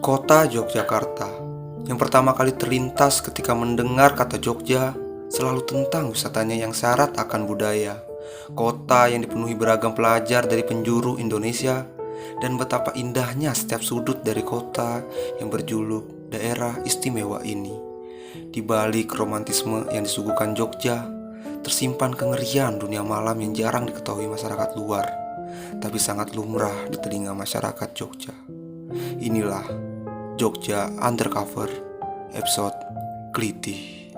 Kota Yogyakarta yang pertama kali terlintas ketika mendengar kata Jogja selalu tentang wisatanya yang syarat akan budaya. Kota yang dipenuhi beragam pelajar dari penjuru Indonesia, dan betapa indahnya setiap sudut dari kota yang berjuluk daerah istimewa ini. Di balik romantisme yang disuguhkan Jogja, tersimpan kengerian dunia malam yang jarang diketahui masyarakat luar, tapi sangat lumrah di telinga masyarakat Jogja. Inilah Jogja Undercover, episode Kliti.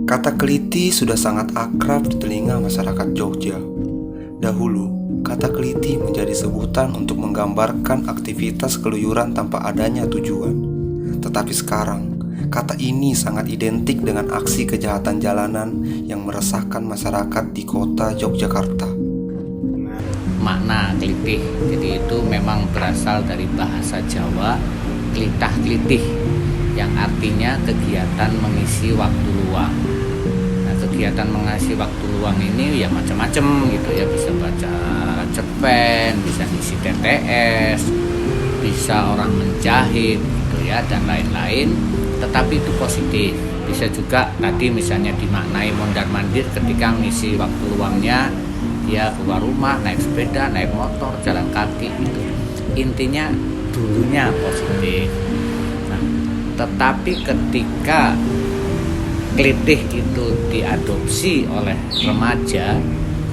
Kata Kliti sudah sangat akrab di telinga masyarakat Jogja. Dahulu, kata Kliti menjadi sebutan untuk menggambarkan aktivitas keluyuran tanpa adanya tujuan. Tetapi sekarang, kata ini sangat identik dengan aksi kejahatan jalanan yang meresahkan masyarakat di kota Yogyakarta. Makna klitih, jadi itu memang berasal dari bahasa Jawa klitah klitih, yang artinya kegiatan mengisi waktu luang. Nah, kegiatan mengisi waktu luang ini ya macam-macam gitu ya, bisa baca cerpen, bisa ngisi TTS, bisa orang menjahit gitu ya, dan lain-lain. Tetapi itu positif. Bisa juga tadi misalnya dimaknai mondar-mandir ketika ngisi waktu luangnya dia keluar rumah, naik sepeda, naik motor, jalan kaki gitu. Intinya dulunya positif. Nah, tetapi ketika klitih itu diadopsi oleh remaja,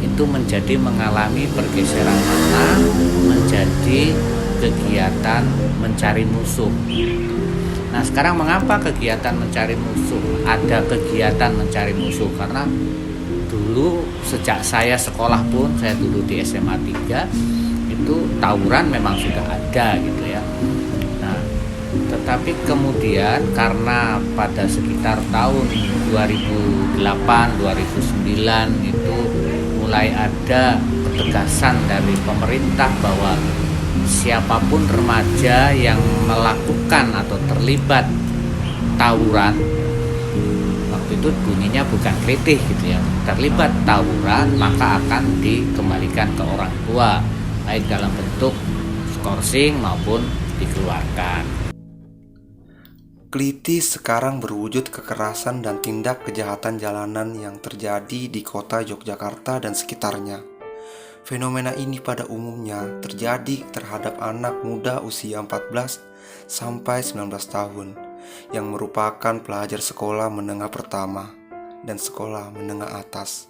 itu menjadi mengalami pergeseran makna menjadi kegiatan mencari musuh. Nah, sekarang mengapa kegiatan mencari musuh? Ada kegiatan mencari musuh karena dulu sejak saya sekolah pun, saya dulu di SMA 3, itu tawuran memang sudah ada gitu ya. Nah, tetapi kemudian karena pada sekitar tahun 2008, 2009 itu mulai ada ketegasan dari pemerintah bahwa siapapun remaja yang melakukan atau terlibat tawuran, waktu itu bunyinya bukan klitih gitu ya, terlibat tawuran maka akan dikembalikan ke orang tua, baik dalam bentuk skorsing maupun dikeluarkan. Kliti sekarang berwujud kekerasan dan tindak kejahatan jalanan yang terjadi di kota Yogyakarta dan sekitarnya. Fenomena ini pada umumnya terjadi terhadap anak muda usia 14 sampai 19 tahun yang merupakan pelajar sekolah menengah pertama dan sekolah menengah atas.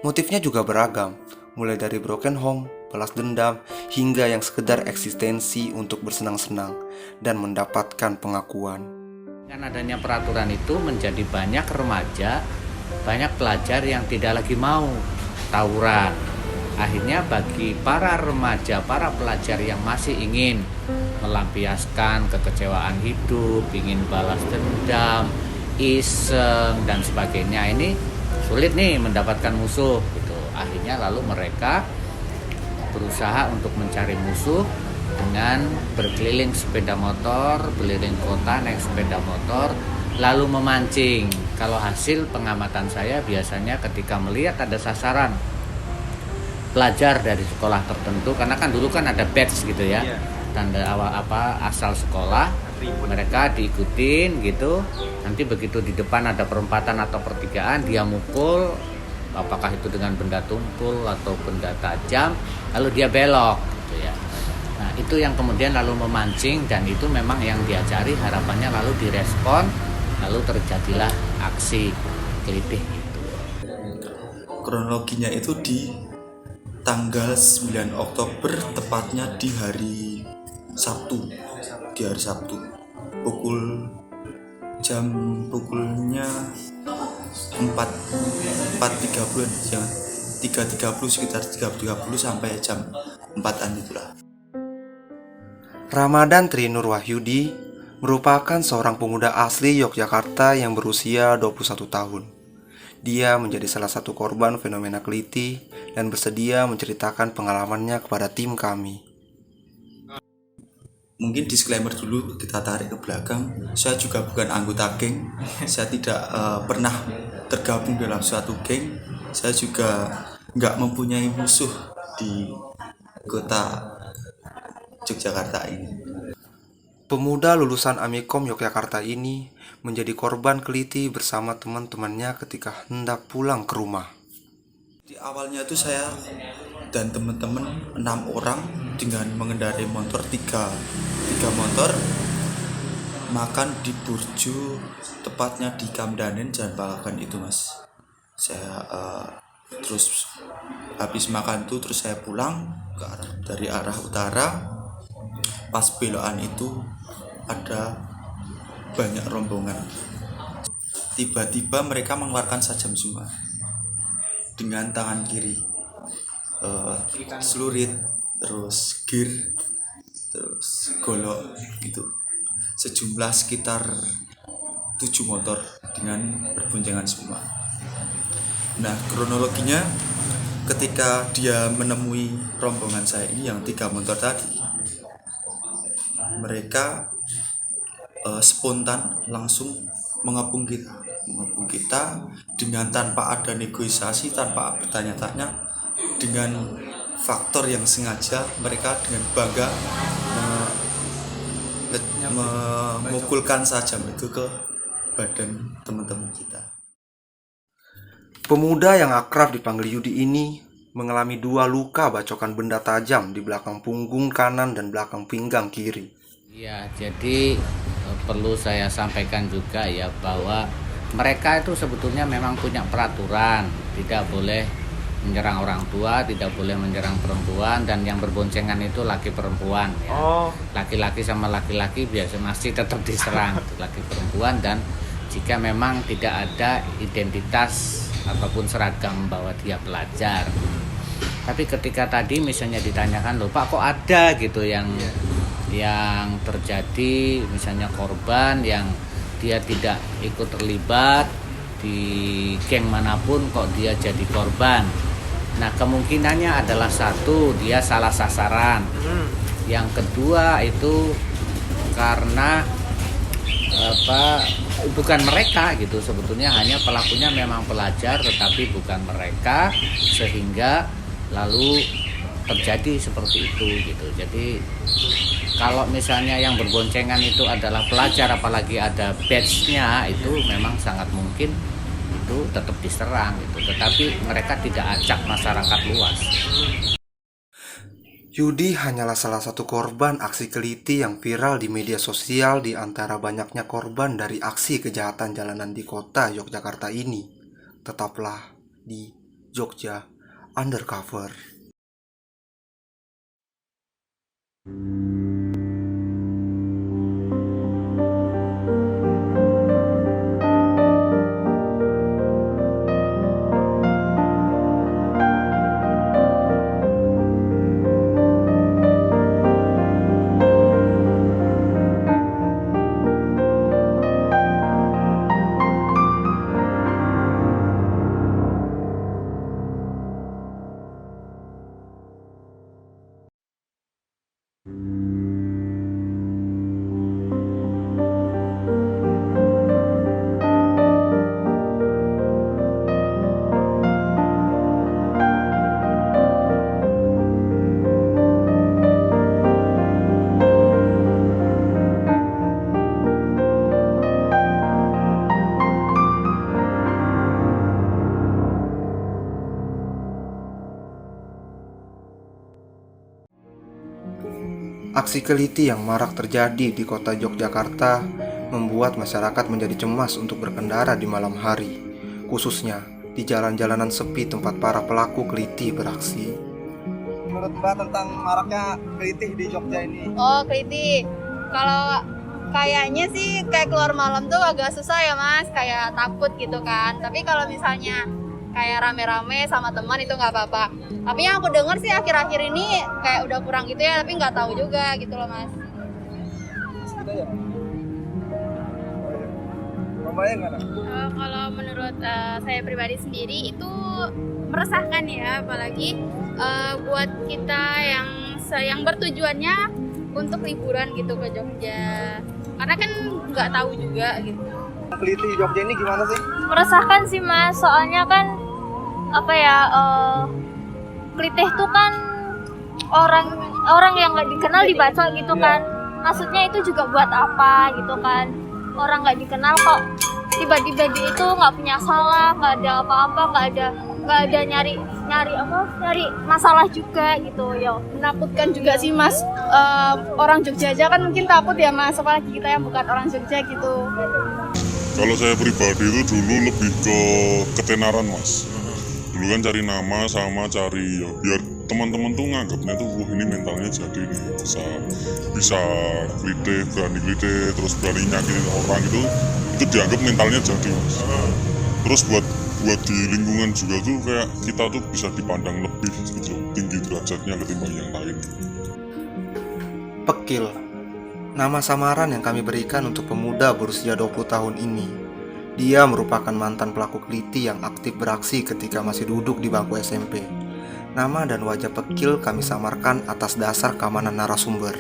Motifnya juga beragam, mulai dari broken home, balas dendam, hingga yang sekedar eksistensi untuk bersenang-senang dan mendapatkan pengakuan. Dengan adanya peraturan itu menjadi banyak remaja, banyak pelajar yang tidak lagi mau tawuran. Akhirnya bagi para remaja, para pelajar yang masih ingin melampiaskan kekecewaan hidup, ingin balas dendam, iseng dan sebagainya, ini sulit nih mendapatkan musuh gitu. Akhirnya lalu mereka berusaha untuk mencari musuh dengan berkeliling sepeda motor, berkeliling kota naik sepeda motor, lalu memancing. Kalau hasil pengamatan saya biasanya ketika melihat ada sasaran pelajar dari sekolah tertentu, karena kan dulu kan ada badge gitu ya, tanda awal asal sekolah, mereka diikutin gitu. Nanti begitu di depan ada perempatan atau pertigaan, dia mukul, apakah itu dengan benda tumpul atau benda tajam, lalu dia belok gitu ya. Nah, itu yang kemudian lalu memancing, dan itu memang yang diajari, harapannya lalu direspon, lalu terjadilah aksi kelitih itu. Kronologinya itu di tanggal 9 Oktober, tepatnya di hari Sabtu. Pukulnya 4.30 ya, 3.30, sekitar 3.30 sampai jam 4-an itulah. Ramadan Trinur Wahyudi merupakan seorang pemuda asli Yogyakarta yang berusia 21 tahun. Dia menjadi salah satu korban fenomena kliti dan bersedia menceritakan pengalamannya kepada tim kami. Mungkin disclaimer dulu, kita tarik ke belakang. Saya juga bukan anggota geng. Saya tidak pernah tergabung dalam suatu geng. Saya juga nggak mempunyai musuh di kota Yogyakarta ini. Pemuda lulusan Amikom Yogyakarta ini menjadi korban keliti bersama teman-temannya ketika hendak pulang ke rumah. Di awalnya itu saya dan teman-teman 6 orang dengan mengendarai motor tiga motor makan di Burjo, tepatnya di Kamdanen Jalan Palagan itu mas. Saya terus habis makan itu terus saya pulang dari arah utara. Pas belokan itu ada banyak rombongan. Tiba-tiba mereka mengeluarkan sajam semua dengan tangan kiri, celurit, terus gear, terus golok gitu. Sejumlah sekitar 7 motor dengan berboncengan semua. Nah, kronologinya ketika dia menemui rombongan saya ini yang 3 motor tadi, mereka spontan langsung mengepung kita dengan tanpa ada negosiasi, tanpa bertanya-tanya, dengan faktor yang sengaja mereka dengan bangga memukulkan sajam itu ke badan teman-teman kita. Pemuda yang akrab dipanggil Yudi ini mengalami 2 luka bacokan benda tajam di belakang punggung kanan dan belakang pinggang kiri. Ya, jadi perlu saya sampaikan juga ya bahwa mereka itu sebetulnya memang punya peraturan, tidak boleh menyerang orang tua, tidak boleh menyerang perempuan, dan yang berboncengan itu laki perempuan ya. Laki-laki sama laki-laki biasa masih tetap diserang, laki perempuan, dan jika memang tidak ada identitas ataupun seragam bahwa dia pelajar. Tapi ketika tadi misalnya ditanyakan, loh Pak kok ada gitu yang terjadi, misalnya korban yang dia tidak ikut terlibat di geng manapun kok dia jadi korban. Nah, kemungkinannya adalah 1, dia salah sasaran. Yang kedua itu karena bukan mereka gitu, sebetulnya hanya pelakunya memang pelajar tetapi bukan mereka, sehingga lalu terjadi seperti itu gitu. Jadi kalau misalnya yang berboncengan itu adalah pelajar, apalagi ada badge-nya, itu memang sangat mungkin itu tetap diserang gitu. Tetapi mereka tidak acak masyarakat luas. Yudi hanyalah salah satu korban aksi keliti yang viral di media sosial di antara banyaknya korban dari aksi kejahatan jalanan di kota Yogyakarta ini. Tetaplah di Jogja Undercover. Aksi keliti yang marak terjadi di kota Yogyakarta membuat masyarakat menjadi cemas untuk berkendara di malam hari, khususnya di jalan-jalanan sepi tempat para pelaku keliti beraksi. Menurut Mbak tentang maraknya keliti di Jogja ini? Oh, keliti. Kalau kayaknya sih kayak keluar malam tuh agak susah ya Mas, kayak takut gitu kan. Tapi kalau misalnya kayak rame-rame sama teman itu nggak apa-apa. Tapi yang aku dengar sih akhir-akhir ini kayak udah kurang gitu ya, tapi nggak tahu juga gitu loh Mas. Segitu aja. Mamanya nggak? Kalau menurut saya pribadi sendiri itu meresahkan ya, apalagi buat kita yang bertujuannya untuk liburan gitu ke Jogja. Karena kan nggak tahu juga gitu. Kelitih Jogja ini gimana sih? Meresahkan sih Mas, soalnya kan apa ya, Kelitih tuh kan orang yang nggak dikenal dibaca gitu kan. Maksudnya itu juga buat apa gitu kan? Orang nggak dikenal kok tiba-tiba dia itu nggak punya salah, nggak ada apa-apa, nggak ada nyari masalah juga gitu ya. Menakutkan juga sih Mas. Orang Jogja aja kan mungkin takut ya Mas, apalagi kita yang bukan orang Jogja gitu. Kalau saya pribadi itu dulu lebih ke ketenaran Mas. Dulu kan cari nama sama cari ya biar teman-teman tuh nganggapnya tuh wah ini mentalnya jadi nih bisa klite, berani klite, terus berani nyakitin orang itu dianggap mentalnya jadi Mas. Terus buat di lingkungan juga tuh kayak kita tuh bisa dipandang lebih gitu, tinggi derajatnya ketimbang yang lain. Pekil, nama samaran yang kami berikan untuk pemuda berusia 20 tahun ini. Dia merupakan mantan pelaku keliti yang aktif beraksi ketika masih duduk di bangku SMP. Nama dan wajah Pekil kami samarkan atas dasar keamanan narasumber.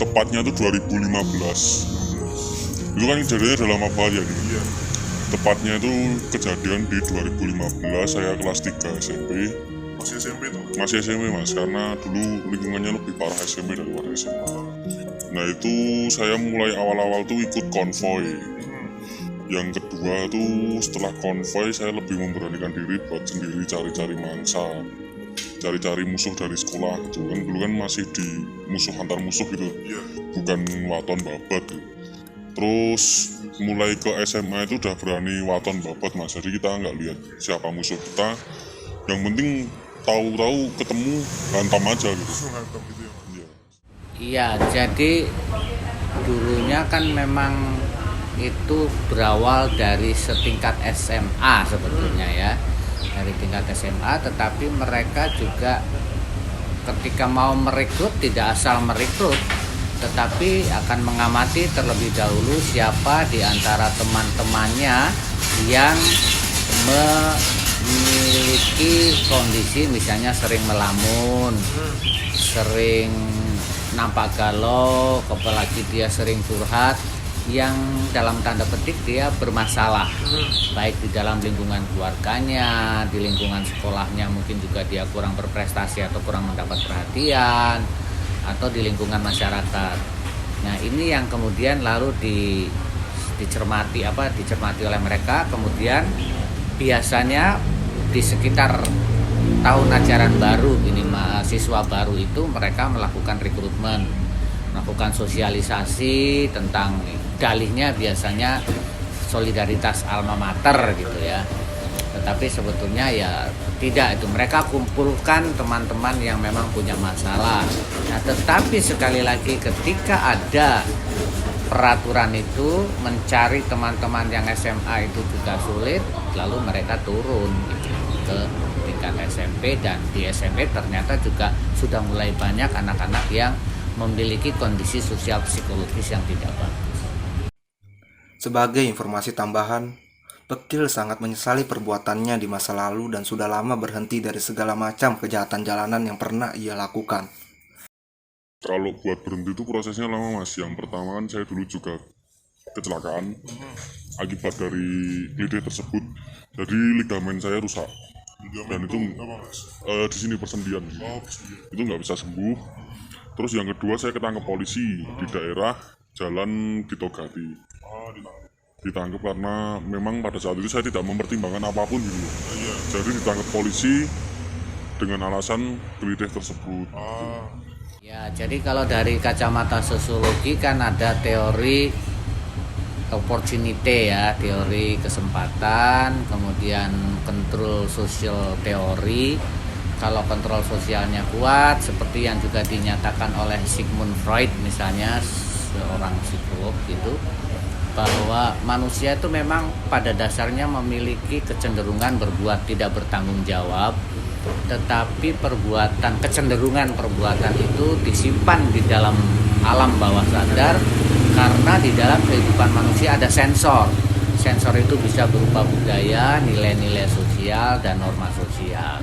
Tepatnya tuh 2015. Itu kan kejadiannya udah lama banget ya nih. Tepatnya itu kejadian di 2015, saya kelas 3 SMP. Masih SMP tuh? Masih SMP Mas, karena dulu lingkungannya lebih parah SMP daripada SMA. Nah itu saya mulai awal-awal tuh ikut konvoy. Yang kedua tuh setelah konvoy saya lebih memberanikan diri buat sendiri cari-cari mangsa, cari-cari musuh dari sekolah gitu kan. Dulu kan masih di musuh antar musuh gitu, bukan waton babat gitu. Terus mulai ke SMA itu udah berani waton babat Mas, jadi kita nggak lihat siapa musuh kita, yang penting tahu-tahu ketemu hantam aja gitu. Iya, jadi dulunya kan memang itu berawal dari setingkat SMA sebetulnya ya, dari tingkat SMA, tetapi mereka juga ketika mau merekrut tidak asal merekrut, tetapi akan mengamati terlebih dahulu siapa di antara teman-temannya yang memiliki kondisi misalnya sering melamun, sering nampak galau, apalagi dia sering curhat, yang dalam tanda petik dia bermasalah, baik di dalam lingkungan keluarganya, di lingkungan sekolahnya mungkin juga dia kurang berprestasi atau kurang mendapat perhatian, atau di lingkungan masyarakat. Nah ini yang kemudian lalu dicermati oleh mereka. Kemudian biasanya di sekitar tahun ajaran baru ini, mahasiswa baru itu mereka melakukan rekrutmen, melakukan sosialisasi tentang dalihnya biasanya solidaritas alma mater gitu ya. Tetapi sebetulnya ya tidak, itu mereka kumpulkan teman-teman yang memang punya masalah. Nah tetapi sekali lagi ketika ada peraturan itu mencari teman-teman yang SMA itu juga sulit, lalu mereka turun gitu, ke tingkat SMP, dan di SMP ternyata juga sudah mulai banyak anak-anak yang memiliki kondisi sosial psikologis yang tidak bagus. Sebagai informasi tambahan, Pekil sangat menyesali perbuatannya di masa lalu dan sudah lama berhenti dari segala macam kejahatan jalanan yang pernah ia lakukan. Kalau buat berhenti itu prosesnya lama Mas. Yang pertama kan saya dulu juga kecelakaan akibat dari klite tersebut. Jadi ligamen saya rusak. Dan itu di sini persendian. Itu nggak bisa sembuh. Terus yang kedua saya ketangkep polisi di daerah Jalan Ditogati. Ditangkap karena memang pada saat itu saya tidak mempertimbangkan apapun gitu. Jadi ditangkap polisi dengan alasan klite tersebut. Ya, jadi kalau dari kacamata sosiologi kan ada teori opportunity ya, teori kesempatan, kemudian kontrol sosial teori. Kalau kontrol sosialnya kuat, seperti yang juga dinyatakan oleh Sigmund Freud misalnya, seorang psikolog gitu, bahwa manusia itu memang pada dasarnya memiliki kecenderungan berbuat tidak bertanggung jawab, tetapi kecenderungan perbuatan itu disimpan di dalam alam bawah sadar, karena di dalam kehidupan manusia ada sensor itu bisa berupa budaya, nilai-nilai sosial, dan norma sosial.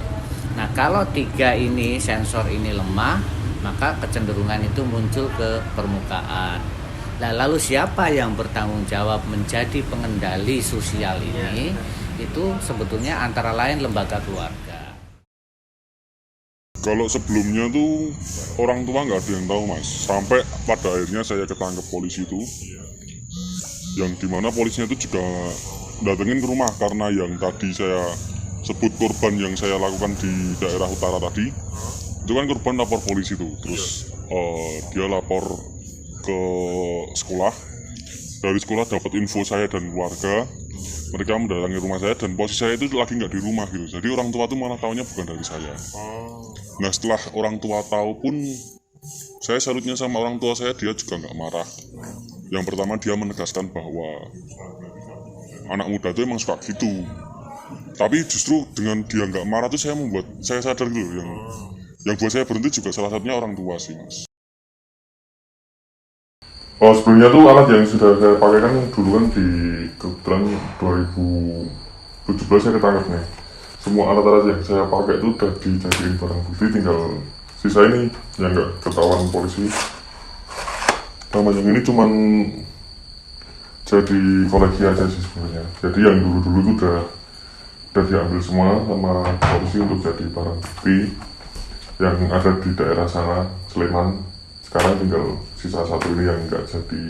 Nah kalau tiga ini, sensor ini lemah, maka kecenderungan itu muncul ke permukaan. Nah, lalu siapa yang bertanggung jawab menjadi pengendali sosial ini? Itu sebetulnya antara lain lembaga keluarga. Kalau sebelumnya tuh orang tua nggak ada yang tahu mas, sampai pada akhirnya saya ketangkep polisi itu, yang dimana polisinya itu juga datengin ke rumah karena yang tadi saya sebut korban yang saya lakukan di daerah utara tadi, itu kan korban lapor polisi tuh, terus dia lapor ke sekolah, dari sekolah dapat info saya dan keluarga. Mereka mendatangi rumah saya dan posisi saya itu lagi nggak di rumah gitu. Jadi orang tua tuh malah taunya bukan dari saya. Nah setelah orang tua tahu pun, saya salutnya sama orang tua saya, dia juga nggak marah. Yang pertama dia menegaskan bahwa anak muda itu emang suka gitu. Tapi justru dengan dia nggak marah tuh membuat saya sadar gitu. Yang buat saya berhenti juga salah satunya orang tua sih mas. Oh sebelumnya tuh alat yang sudah saya pakai kan dulu kan di kebetulan 2017 saya ketangkep nih. Semua alat-alat yang saya pakai itu udah dijadiin barang bukti, tinggal sisa ini yang nggak ketahuan polisi. Sama yang ini cuman jadi koleksi aja sih sebenarnya. Jadi yang dulu-dulu itu udah diambil semua sama polisi untuk jadi barang bukti yang ada di daerah sana, Sleman. Sekarang tinggal sisa satu ini yang nggak jadi,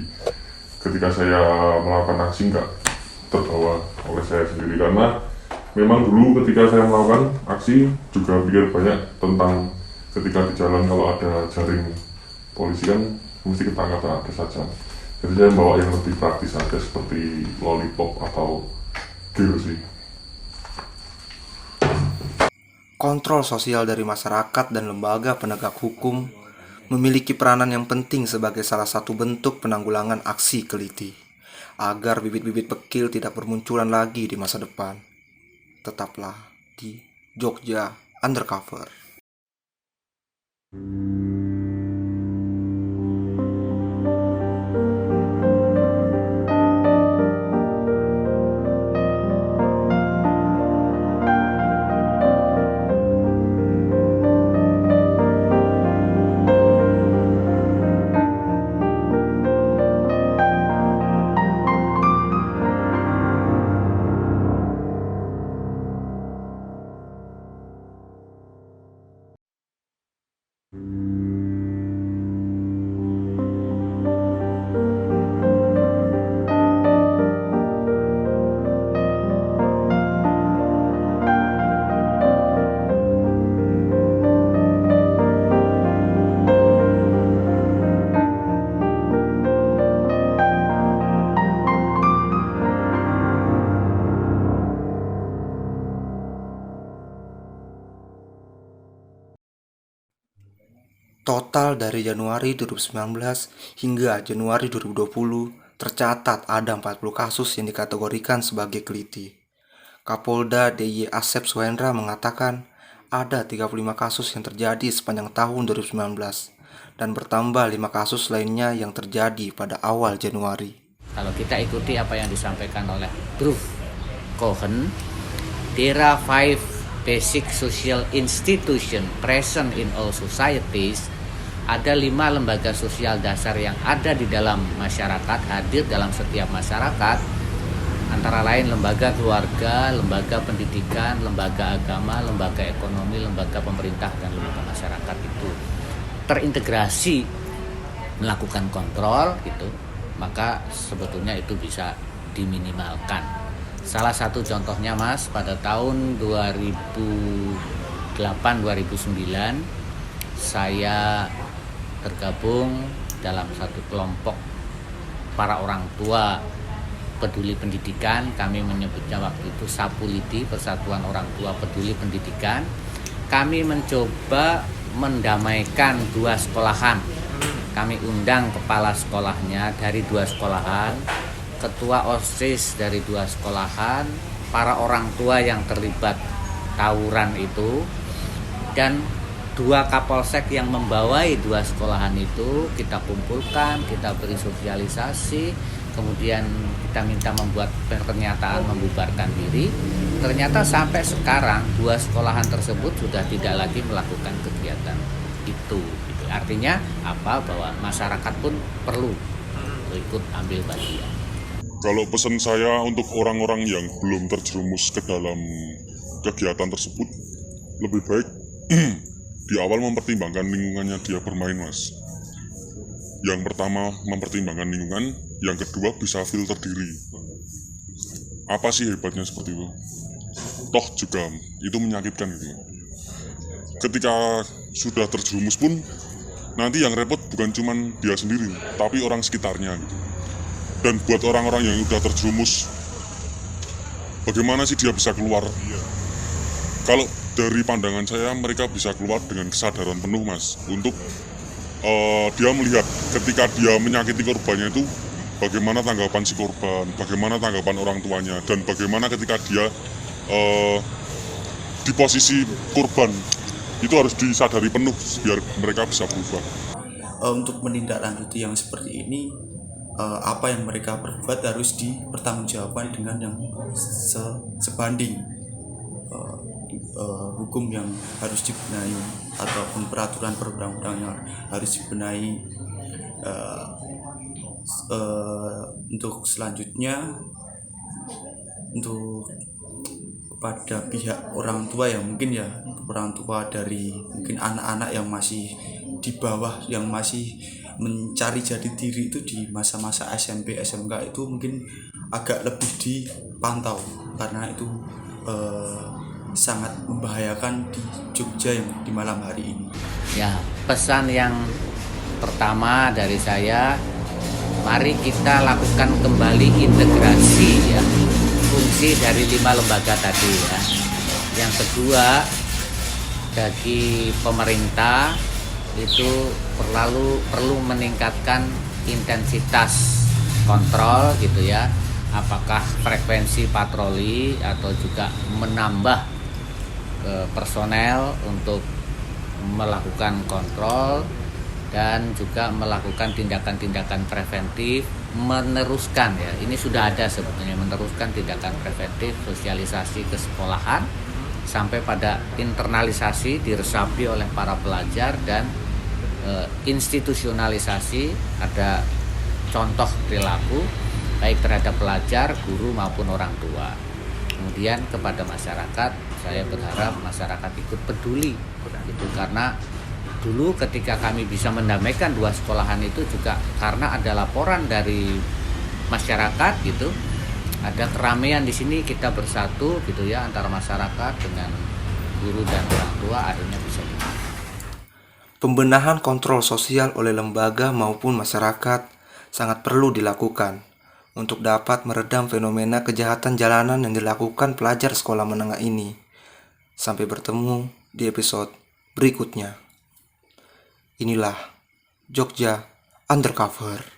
ketika saya melakukan aksi nggak terbawa oleh saya sendiri, karena memang dulu ketika saya melakukan aksi juga pikir banyak tentang ketika di jalan kalau ada jaring polisi kan mesti ketangkap ada saja. Jadi saya bawa yang lebih praktis aja seperti lollipop atau gear sih. Kontrol sosial dari masyarakat dan lembaga penegak hukum memiliki peranan yang penting sebagai salah satu bentuk penanggulangan aksi keliti, agar bibit-bibit bekil tidak bermunculan lagi di masa depan. Tetaplah di Jogja Undercover. Total dari Januari 2019 hingga Januari 2020 tercatat ada 40 kasus yang dikategorikan sebagai keliti. Kapolda DIY Asep Suhendra mengatakan ada 35 kasus yang terjadi sepanjang tahun 2019 dan bertambah 5 kasus lainnya yang terjadi pada awal Januari. Kalau kita ikuti apa yang disampaikan oleh Prof. Cohen, there are 5 basic social institution present in all societies. Ada 5 lembaga sosial dasar yang ada di dalam masyarakat, hadir dalam setiap masyarakat, antara lain lembaga keluarga, lembaga pendidikan, lembaga agama, lembaga ekonomi, lembaga pemerintah, dan lembaga masyarakat itu terintegrasi melakukan kontrol gitu, maka sebetulnya itu bisa diminimalkan. Salah satu contohnya Mas, pada tahun 2008-2009 saya tergabung dalam satu kelompok para orang tua peduli pendidikan. Kami menyebutnya waktu itu Sapulidi, Persatuan Orang Tua Peduli Pendidikan. Kami mencoba mendamaikan 2 sekolahan. Kami undang kepala sekolahnya dari 2 sekolahan, ketua OSIS dari 2 sekolahan, para orang tua yang terlibat tawuran itu, dan 2 kapolsek yang membawai 2 sekolahan itu kita kumpulkan, kita beri sosialisasi, kemudian kita minta membuat pernyataan membubarkan diri. Ternyata sampai sekarang 2 sekolahan tersebut sudah tidak lagi melakukan kegiatan itu gitu. Artinya apa? Bahwa masyarakat pun perlu ikut ambil bagian. Kalau pesan saya untuk orang-orang yang belum terjerumus ke dalam kegiatan tersebut, lebih baik di awal mempertimbangkan lingkungannya dia bermain, Mas. Yang pertama mempertimbangkan lingkungan, yang kedua bisa filter diri. Apa sih hebatnya seperti itu? Toh juga itu menyakitkan gitu. Ketika sudah terjerumus pun nanti yang repot bukan cuman dia sendiri, tapi orang sekitarnya gitu. Dan buat orang-orang yang udah terjerumus, bagaimana sih dia bisa keluar? Kalau dari pandangan saya, mereka bisa keluar dengan kesadaran penuh, Mas. Untuk dia melihat ketika dia menyakiti korbannya itu, bagaimana tanggapan si korban, bagaimana tanggapan orang tuanya, dan bagaimana ketika dia di posisi korban, itu harus disadari penuh biar mereka bisa berubah. Untuk menindaklanjuti yang seperti ini, apa yang mereka perbuat harus dipertanggungjawabkan dengan yang sebanding hukum yang harus dibenahi ataupun peraturan perundang-undangan yang harus dibenahi. Untuk selanjutnya, untuk pada pihak orang tua yang mungkin orang tua dari mungkin anak-anak yang masih di bawah, yang masih mencari jati diri itu di masa-masa SMP SMK, itu mungkin agak lebih dipantau karena itu sangat membahayakan di Jogja yang di malam hari ini. Ya, pesan yang pertama dari saya, mari kita lakukan kembali integrasi ya fungsi dari 5 lembaga tadi ya. Yang kedua, bagi pemerintah itu perlu meningkatkan intensitas kontrol gitu ya, apakah frekuensi patroli atau juga menambah personel untuk melakukan kontrol dan juga melakukan tindakan-tindakan preventif, meneruskan ya, ini sudah ada sebetulnya, meneruskan tindakan preventif, sosialisasi ke sekolahan sampai pada internalisasi, diresapi oleh para pelajar, dan institusionalisasi, ada contoh perilaku baik terhadap pelajar, guru maupun orang tua. Kemudian kepada masyarakat, saya berharap masyarakat ikut peduli gitu, karena dulu ketika kami bisa mendamaikan 2 sekolahan itu juga karena ada laporan dari masyarakat gitu, ada keramaian di sini, kita bersatu gitu ya antara masyarakat dengan guru dan orang tua, akhirnya bisa dilakukan. Pembenahan kontrol sosial oleh lembaga maupun masyarakat sangat perlu dilakukan untuk dapat meredam fenomena kejahatan jalanan yang dilakukan pelajar sekolah menengah ini. Sampai bertemu di episode berikutnya. Inilah Jogja Undercover.